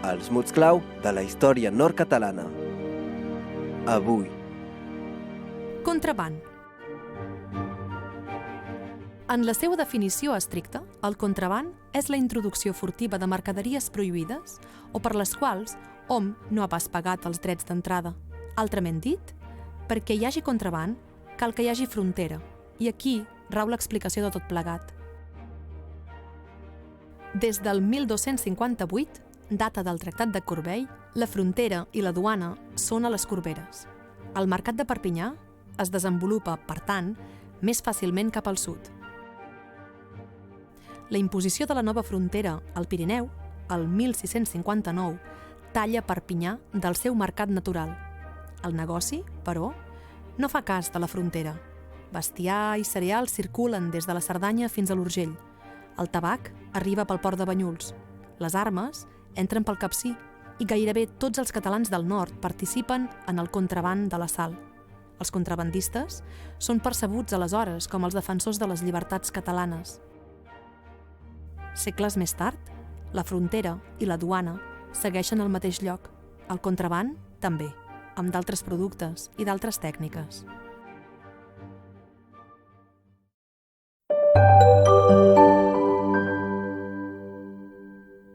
Els mots clau de la història nord-catalana. Avui. Contraban. En la seva definició estricta, el contraban és la introducció furtiva de mercaderies prohibides o per les quals hom no ha pas pagat els drets d'entrada. Altrament dit, perquè hi hagi contraban, cal que hi hagi frontera, i aquí rau l'explicació de tot plegat. Des del 1258, data del Tractat de Corbeil, la frontera i la duana són a les Corberes. El mercat de Perpinyà es desenvolupa, per tant, més fàcilment cap al sud. La imposició de la nova frontera al Pirineu, el 1659, talla Perpinyà del seu mercat natural. El negoci, però, no fa cas de la frontera. Bestiar i cereals circulen des de la Cerdanya fins a l'Urgell. El tabac arriba pel port de Banyuls. Les armes entren pel Capcir i gairebé tots els catalans del nord participen en el contraban de la sal. Els contrabandistes són percebuts aleshores com els defensors de les llibertats catalanes. Segles més tard, la frontera i la duana segueixen al mateix lloc. El contraban també, amb d'altres productes i d'altres tècniques.